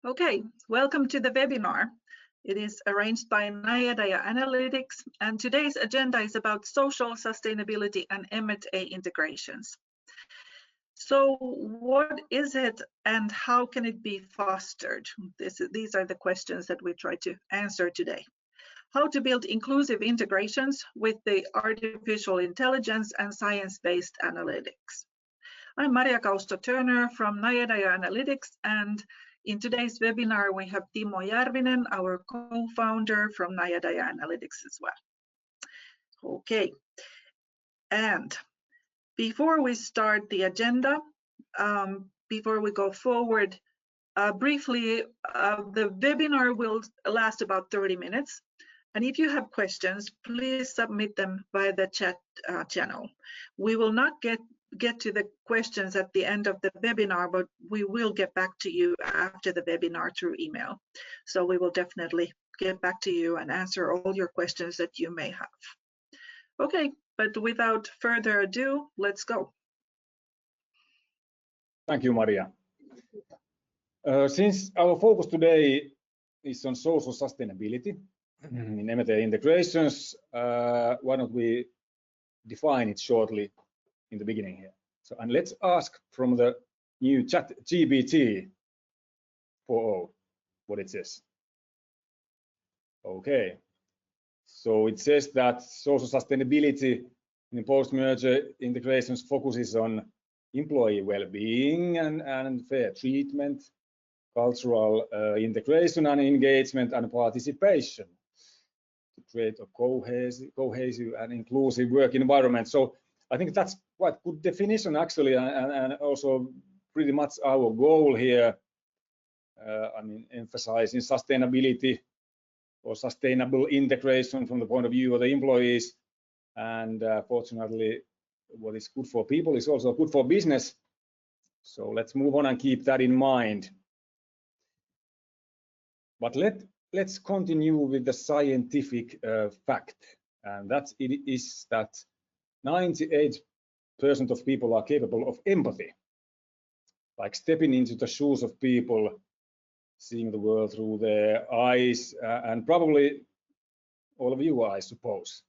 Okay, welcome to the webinar. It is arranged by NayaDaya Analytics, and today's agenda is about social sustainability and M&A integrations. So what is it and how can it be fostered? These are the questions that we try to answer today. How to build inclusive integrations with the artificial intelligence and science-based analytics. I'm Maria Kausto-Turner from NayaDaya Analytics, and in today's webinar, we have Timo Järvinen, our co-founder from NayaDaya Analytics as well. Okay, and before we start the agenda, before we go forward, briefly, the webinar will last about 30 minutes. And if you have questions, please submit them via the chat channel. We will not get to the questions at the end of the webinar, but we will get back to you after the webinar through email. So we will definitely get back to you and answer all your questions that you may have. Okay, but without further ado, let's go. Thank you, Maria. Since our focus today is on social sustainability in M&A integrations, why don't we define it shortly in the beginning here. So, and let's ask from the new chat GPT 4.0 what it says. Okay, so it says that social sustainability in post-merger integrations focuses on employee well-being and fair treatment, cultural integration and engagement and participation to create a cohesive and inclusive work environment. So I think that's quite good definition actually, and also pretty much our goal here. I mean, emphasizing sustainability or sustainable integration from the point of view of the employees, and fortunately, what is good for people is also good for business. So let's move on and keep that in mind. But let's continue with the scientific fact, and that it is that 98% of people are capable of empathy, like stepping into the shoes of people, seeing the world through their eyes, and probably all of you, I suppose.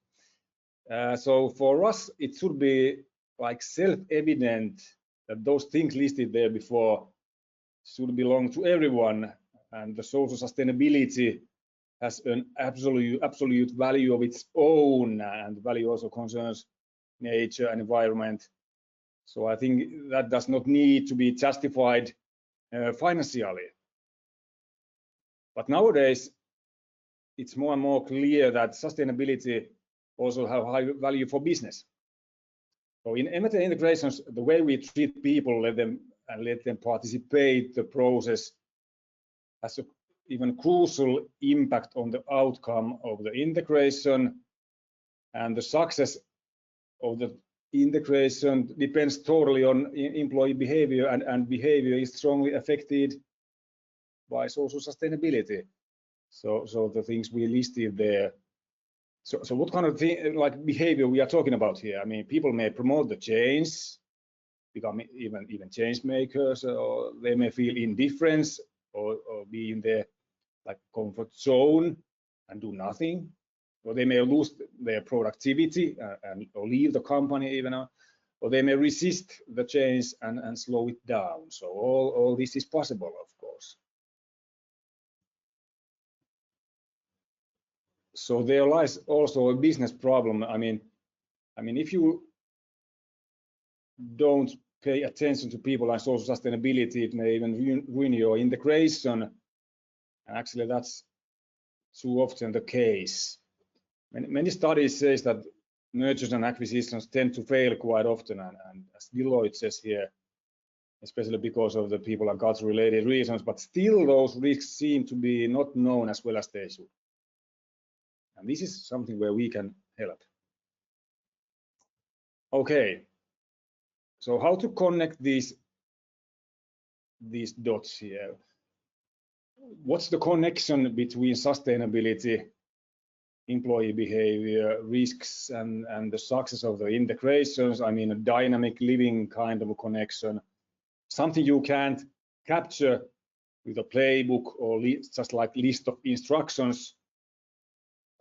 So for us, it should be like self-evident that those things listed there before should belong to everyone, and the social sustainability has an absolute value of its own, and the value also concerns nature and environment. So I think that does not need to be justified financially. But nowadays, it's more and more clear that sustainability also have high value for business. So in M&A integrations, the way we treat people, let them participate the process, has an even crucial impact on the outcome of the integration, and the success of the integration depends totally on employee behavior, and behavior is strongly affected by social sustainability. So the things we listed there. So what kind of thing, like behavior we are talking about here? I mean, people may promote the change, become even change makers, or they may feel indifference, or be in their like comfort zone and do nothing, or they may lose their productivity or leave the company even, or they may resist the change and slow it down. So all this is possible, of course. So there lies also a business problem. I mean, if you don't pay attention to people and social sustainability, it may even ruin your integration. And actually, that's too often the case. Many studies say that mergers and acquisitions tend to fail quite often, and as Deloitte says here, especially because of the people and culture-related reasons. But still, those risks seem to be not known as well as they should. And this is something where we can help. Okay, so how to connect these dots here? What's the connection between sustainability, employee behavior, risks, and the success of the integrations? I mean, a dynamic living kind of a connection, something you can't capture with a playbook or just like list of instructions,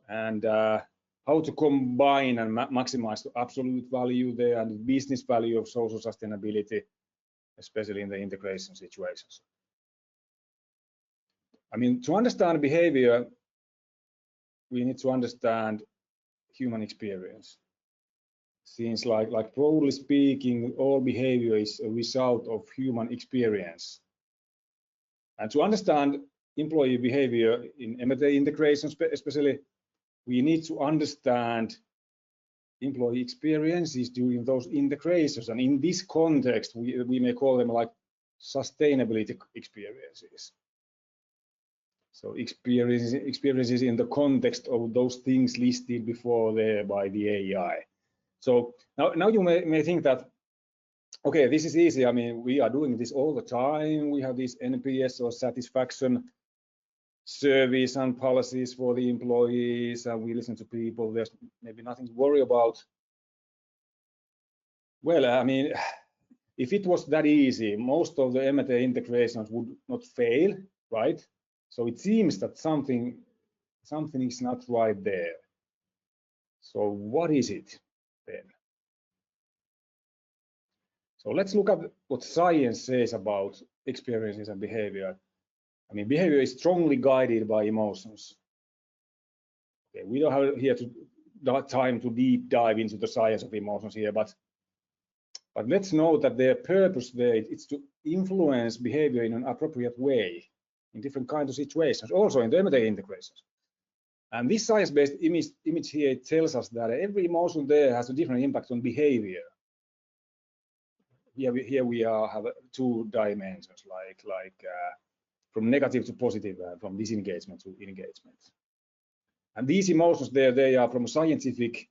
and how to combine and maximize the absolute value there and the business value of social sustainability, especially in the integration situations. I mean, to understand behavior, we need to understand human experience. Since like broadly speaking, all behavior is a result of human experience. And to understand employee behavior in M&A integration, especially, we need to understand employee experiences during those integrations. And in this context, we may call them like sustainability experiences. So experiences in the context of those things listed before there by the AI. So now you may think that, okay, this is easy. I mean, we are doing this all the time. We have these NPS or satisfaction surveys and policies for the employees, and we listen to people. There's maybe nothing to worry about. Well, I mean, if it was that easy, most of the M&A integrations would not fail, right? So it seems that something is not right there. So what is it then? So let's look at what science says about experiences and behavior. I mean, behavior is strongly guided by emotions. Okay, we don't have here time to deep dive into the science of emotions here, but let's note that their purpose there is to influence behavior in an appropriate way in different kinds of situations, also in the M&A integrations. And this science-based image here tells us that every emotion there has a different impact on behavior. Here we have two dimensions, like from negative to positive, from disengagement to engagement. And these emotions there, they are from a scientific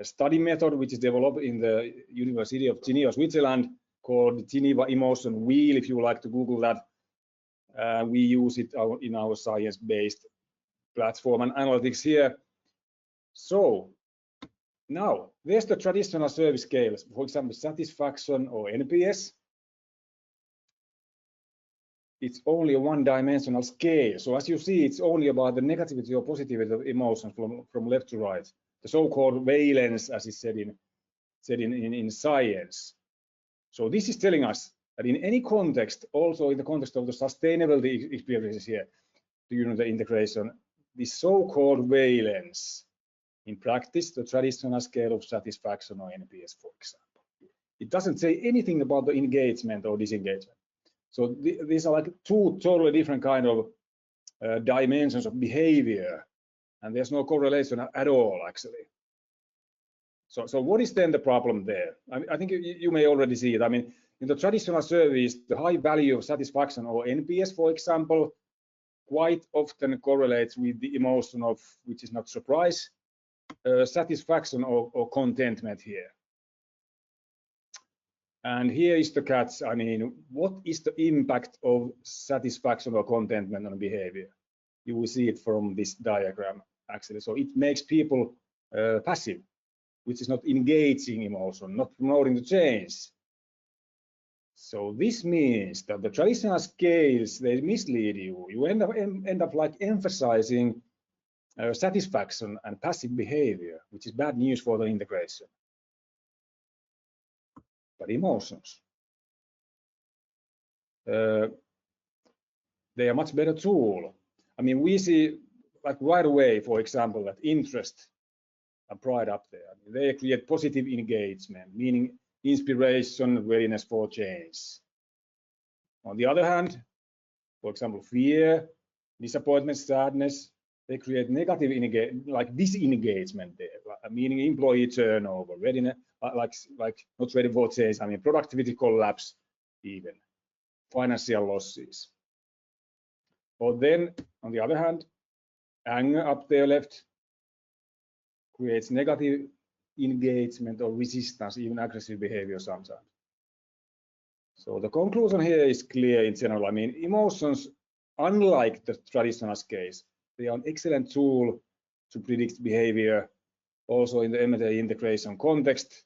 study method which is developed in the University of Geneva, Switzerland, called the Geneva Emotion Wheel. If you would like to Google that, we use it in our science-based platform and analytics here. So now there's the traditional service scales, for example, satisfaction or NPS. It's only a one-dimensional scale. So as you see, it's only about the negativity or positivity of emotions from left to right. The so-called valence, as is said in science. So this is telling us that in any context, also in the context of the sustainability experiences here, during the integration, this so-called valence, in practice, the traditional scale of satisfaction or NPS, for example. It doesn't say anything about the engagement or disengagement. So these are like two totally different kind of dimensions of behavior, and there's no correlation at all, actually. So what is then the problem there? I think you may already see it. I mean, in the traditional surveys, the high value of satisfaction or NPS, for example, quite often correlates with the emotion of, which is not surprise, satisfaction or contentment here. And here is the catch. I mean, what is the impact of satisfaction or contentment on behavior? You will see it from this diagram, actually. So it makes people passive, which is not engaging emotion, not promoting the change. So this means that the traditional scales, they mislead you. You end up like emphasizing satisfaction and passive behavior, which is bad news for the integration. But emotions, they are much better tool. I mean, we see like right away, for example, that interest and pride up there. I mean, they create positive engagement, meaning inspiration, readiness for change. On the other hand, for example, fear, disappointment, sadness, they create negative like disengagement there, meaning employee turnover, readiness, like not ready for change. I mean, productivity collapse, even financial losses. Or then, on the other hand, anger up there left creates negative engagement or resistance, even aggressive behavior sometimes. So the conclusion here is clear in general. I mean, emotions, unlike the traditional scales, they are an excellent tool to predict behavior, also in the M&A integration context,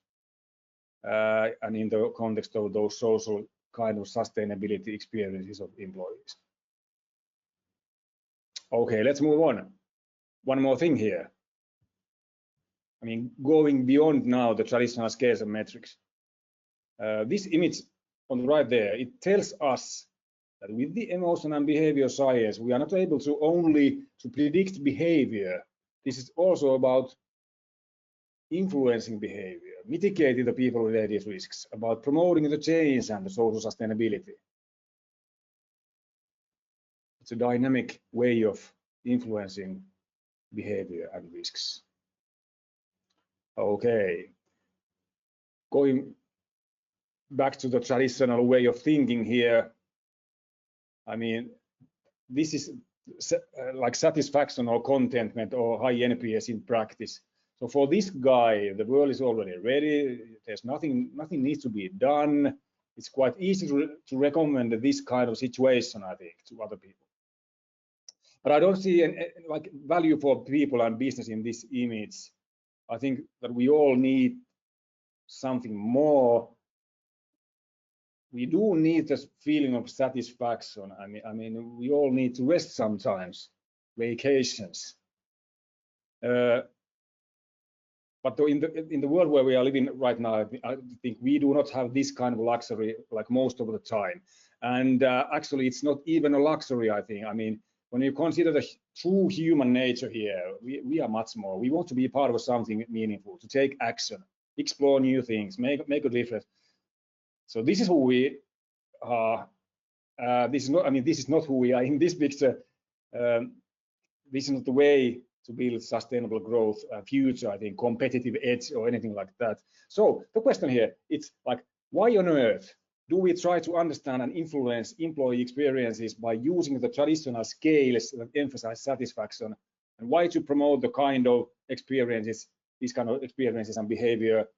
and in the context of those social kind of sustainability experiences of employees. Okay, let's move on. One more thing here. I mean, going beyond now the traditional scales and metrics. This image on the right there, it tells us that with the emotion and behavior science, we are not able to only to predict behavior. This is also about influencing behavior, mitigating the people-related risks, about promoting the change and the social sustainability. It's a dynamic way of influencing behavior and risks. Okay, going back to the traditional way of thinking here, I mean, this is like satisfaction or contentment or high NPS in practice. So for this guy, the world is already ready. There's nothing needs to be done. It's quite easy to recommend this kind of situation, I think, to other people. But I don't see like value for people and business in this image. I think that we all need something more. We do need this feeling of satisfaction. I mean, we all need to rest sometimes, vacations. But in the world where we are living right now, I think we do not have this kind of luxury like most of the time. And actually, it's not even a luxury, I think. I mean, when you consider the true human nature here, we are much more. We want to be part of something meaningful, to take action, explore new things, make a difference. So this is who we are. This is not. I mean, this is not who we are in this picture. This is not the way to build sustainable growth, future, I think, competitive edge or anything like that. So the question here, it's like, why on earth do we try to understand and influence employee experiences by using the traditional scales that emphasize satisfaction? And why to promote the kind of experiences, these kind of experiences and behavior,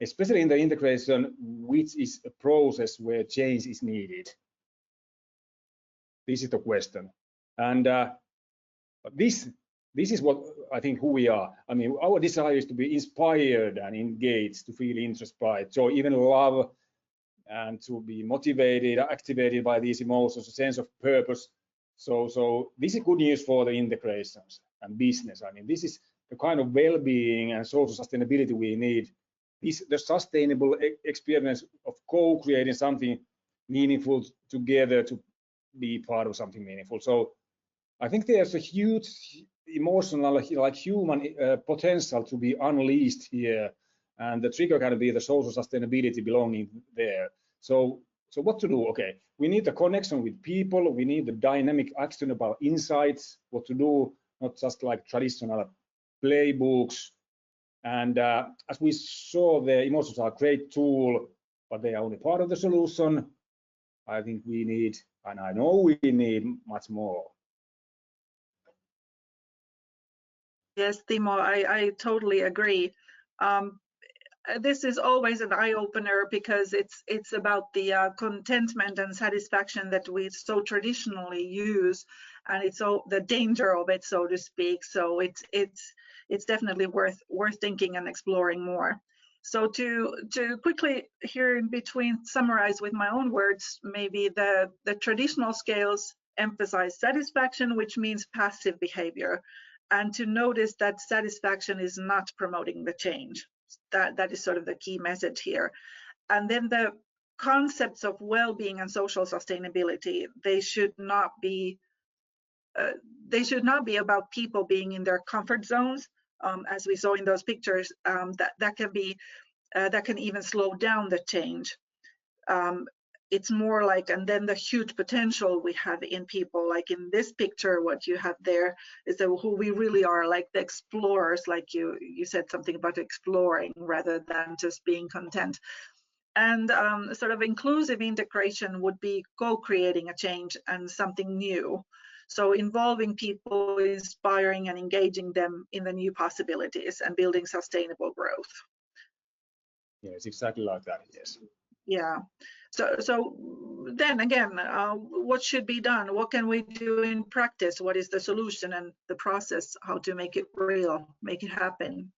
especially in the integration, which is a process where change is needed? This is the question. And this is what I think who we are. I mean, our desire is to be inspired and engaged, to feel interest by it, so even love, and to be motivated, activated by these emotions, a sense of purpose. So this is good news for the integrations and business. I mean, this is the kind of well-being and social sustainability we need. The sustainable experience of co-creating something meaningful together to be part of something meaningful. So I think there's a huge emotional, like human potential to be unleashed here, and the trigger can be the social sustainability belonging there. So what to do? Okay, we need the connection with people. We need the dynamic, actionable insights. What to do? Not just like traditional playbooks. And as we saw, the emotions are a great tool, but they are only part of the solution. I think we need, and I know we need much more. Yes, Timo, I totally agree. This is always an eye-opener because it's about the contentment and satisfaction that we so traditionally use, and it's the danger of it, so to speak. So it's definitely worth thinking and exploring more. So to quickly here in between summarize with my own words, maybe the traditional scales emphasize satisfaction, which means passive behavior, and to notice that satisfaction is not promoting the change. That is sort of the key message here. And then the concepts of well-being and social sustainability, they should not be about people being in their comfort zones, as we saw in those pictures. That can even slow down the change. It's more like, and then the huge potential we have in people, like in this picture, what you have there is who we really are, like the explorers, like you said something about exploring rather than just being content. And sort of inclusive integration would be co-creating a change and something new. So involving people, inspiring and engaging them in the new possibilities and building sustainable growth. Yeah, it's exactly like that, yes. Yeah. So then again, what should be done? What can we do in practice? What is the solution and the process? How to make it real, make it happen?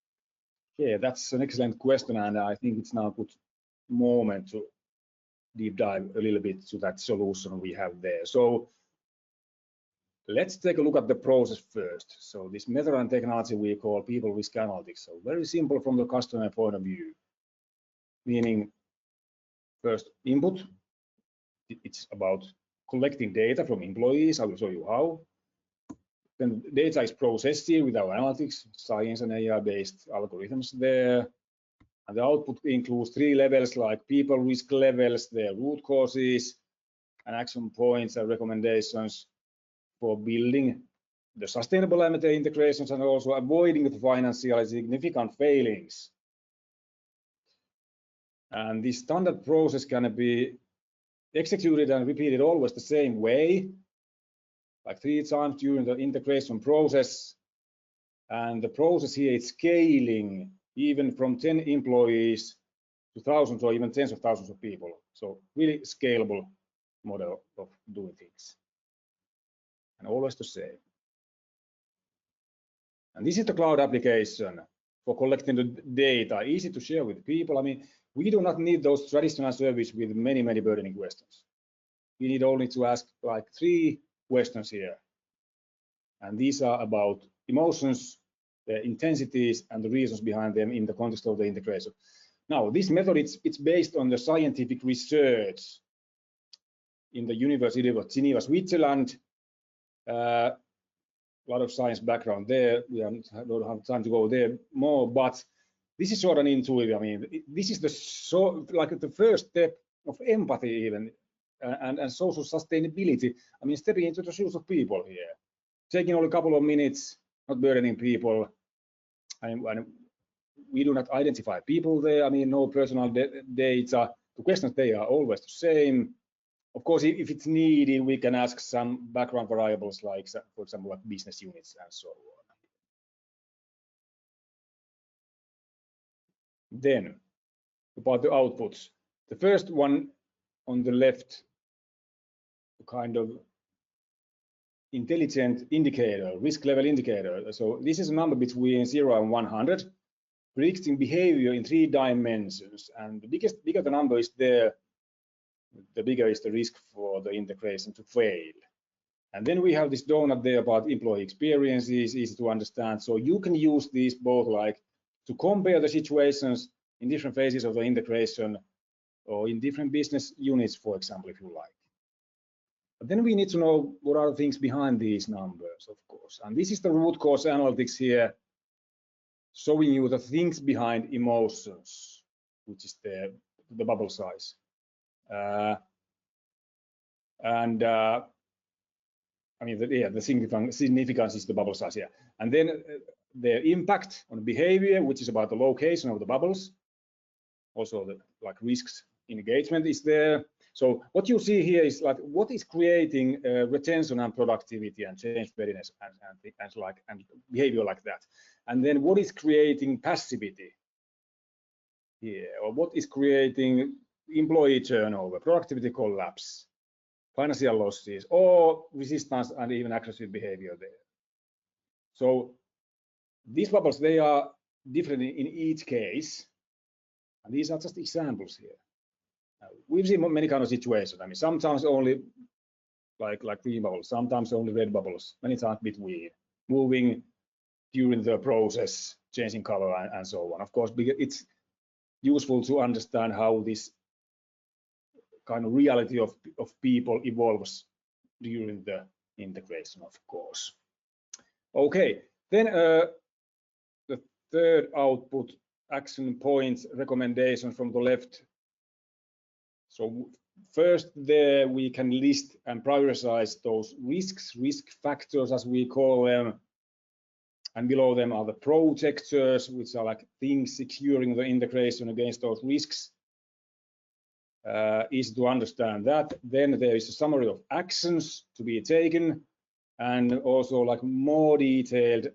Yeah, that's an excellent question, and I think it's now a good moment to deep dive a little bit to that solution we have there. So let's take a look at the process first. So this method and technology we call people risk analytics. So very simple from the customer point of view, meaning first input. It's about collecting data from employees. I will show you how. Then data is processed here with our analytics, science and AI-based algorithms there. And the output includes 3 levels like people risk levels, their root causes, and action points and recommendations for building the sustainable M&A integrations and also avoiding the financially significant failings. And this standard process can be executed and repeated always the same way, like 3 times during the integration process. And the process here is scaling even from 10 employees to thousands or even tens of thousands of people. So really scalable model of doing things. And always the same. And this is the cloud application for collecting the data, easy to share with people. I mean, we do not need those traditional services with many burdening questions. We need only to ask like 3 questions here. And these are about emotions, the intensities, and the reasons behind them in the context of the integration. Now, this method, it's based on the scientific research in the University of Geneva, Switzerland. A lot of science background there. We don't have time to go there more, but this is sort of intuitive. I mean, this is the first step of empathy even, and social sustainability. I mean, stepping into the shoes of people here, taking only a couple of minutes, not burdening people, and we do not identify people there. I mean, no personal data. The questions, they are always the same. Of course, if it's needed, we can ask some background variables, like, for example, like business units and so on. Then, about the outputs. The first one on the left, kind of intelligent indicator, risk level indicator. So this is a number between 0 and 100, predicting behavior in 3 dimensions. And the bigger the number is there, the bigger is the risk for the integration to fail. And then we have this donut there about employee experiences, easy to understand. So you can use these both like to compare the situations in different phases of the integration or in different business units, for example, if you like. But then we need to know what are the things behind these numbers, of course. And this is the root cause analytics here, showing you the things behind emotions, which is the bubble size. I mean, the significance is the bubble size, yeah. And then the impact on behavior, which is about the location of the bubbles. Also, like risks in engagement is there. So what you see here is like what is creating retention and productivity and change readiness and behavior like that. And then what is creating passivity here, or what is creating employee turnover, productivity collapse, financial losses, or resistance and even aggressive behavior there. So these bubbles, they are different in each case, and these are just examples here. We've seen many kind of situations. I mean, sometimes only like green bubbles, sometimes only red bubbles, many times between, moving during the process, changing color and so on. Of course, it's useful to understand how this kind of reality of people evolves during the integration, of course. Okay, then the third output, action points, recommendations from the left. So first there we can list and prioritize those risks, risk factors as we call them. And below them are the projectors, which are like things securing the integration against those risks. Easy to understand that. Then there is a summary of actions to be taken, and also like more detailed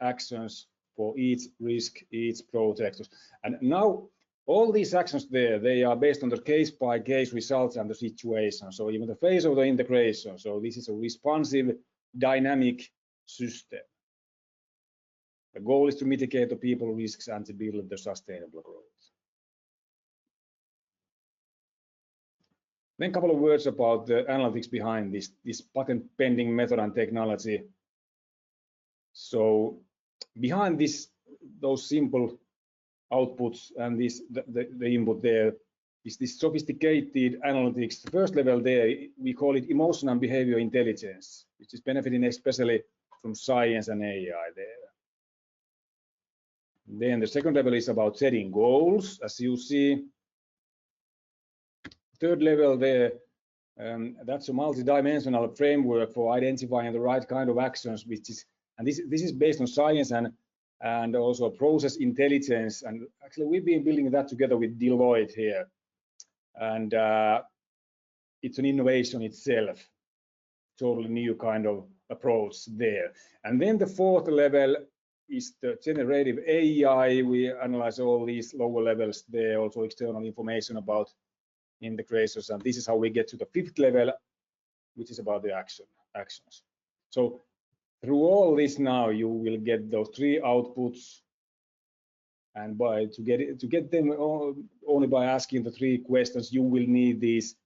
actions for each risk, each project. And now all these actions there, they are based on the case-by-case results and the situation. So even the phase of the integration. So this is a responsive, dynamic system. The goal is to mitigate the people risks and to build the sustainable growth. Then a couple of words about the analytics behind this patent pending method and technology. So behind those simple outputs and the input there is this sophisticated analytics. The first level there, we call it emotion and behavior intelligence, which is benefiting especially from science and AI there. Then the second level is about setting goals, as you see. Third level there, that's a multidimensional framework for identifying the right kind of actions, and this is based on science and also process intelligence. And actually, we've been building that together with Deloitte here, and it's an innovation itself, totally new kind of approach there. And then the fourth level is the generative AI. We analyze all these lower levels there, also external information about integrations, and this is how we get to the fifth level, which is about the actions. So through all this now, you will get those three outputs, and to get them only by asking the three questions, you will need these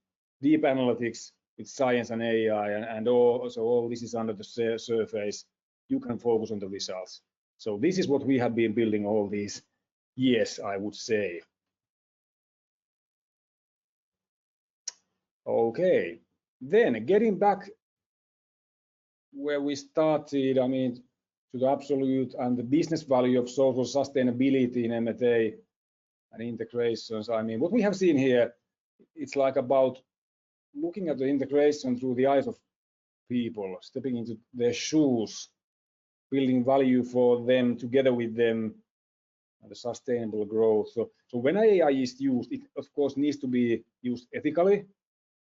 deep analytics with science and AI, and also all this is under the surface. You can focus on the results. So this is what we have been building all these years, I would say. Okay, then getting back where we started, I mean, to the absolute and the business value of social sustainability in M&A and integrations. I mean, what we have seen here, it's like about looking at the integration through the eyes of people, stepping into their shoes, building value for them together with them, and the sustainable growth. So when AI is used, it of course needs to be used ethically.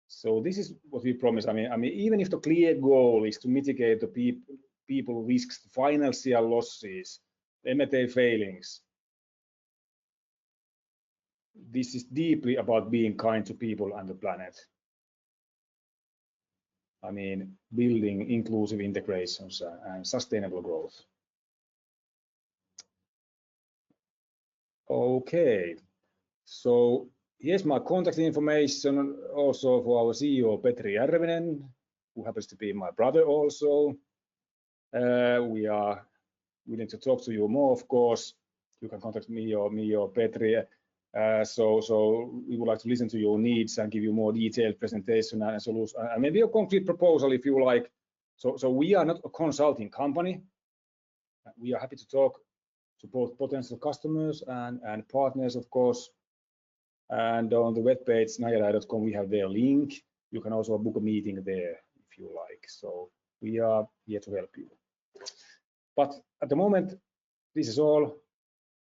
So this is what we promise. I mean, even if the clear goal is to mitigate the people risks, financial losses, M&A failings, this is deeply about being kind to people and the planet. I mean, building inclusive integrations and sustainable growth. Okay, so here's my contact information also for our CEO, Petri Järvinen, who happens to be my brother also. We are willing to talk to you more, of course. You can contact me or Petri. So we would like to listen to your needs and give you more detailed presentation and solution, and maybe a concrete proposal if you like. So we are not a consulting company. We are happy to talk to both potential customers and partners, of course. And on the webpage NayaDaya.com, we have their link. You can also book a meeting there if you like. So we are here to help you. But at the moment, this is all.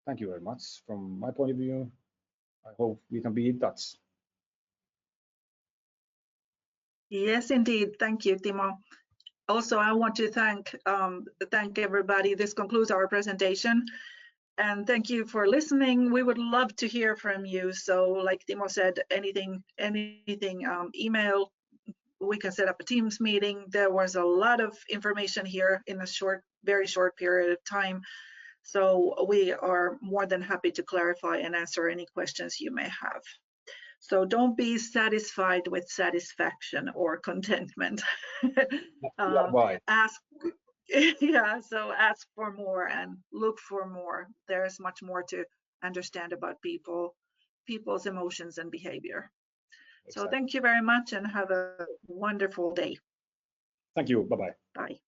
Thank you very much from my point of view. I hope we can be in touch. Yes, indeed. Thank you, Timo. Also, I want to thank everybody. This concludes our presentation. And thank you for listening. We would love to hear from you. So like Timo said, anything, email, we can set up a Teams meeting. There was a lot of information here in a very short period of time. So we are more than happy to clarify and answer any questions you may have. So don't be satisfied with satisfaction or contentment. So ask for more and look for more. There's much more to understand about people's emotions and behavior. Exactly. So thank you very much and have a wonderful day. Thank you. Bye-bye. Bye.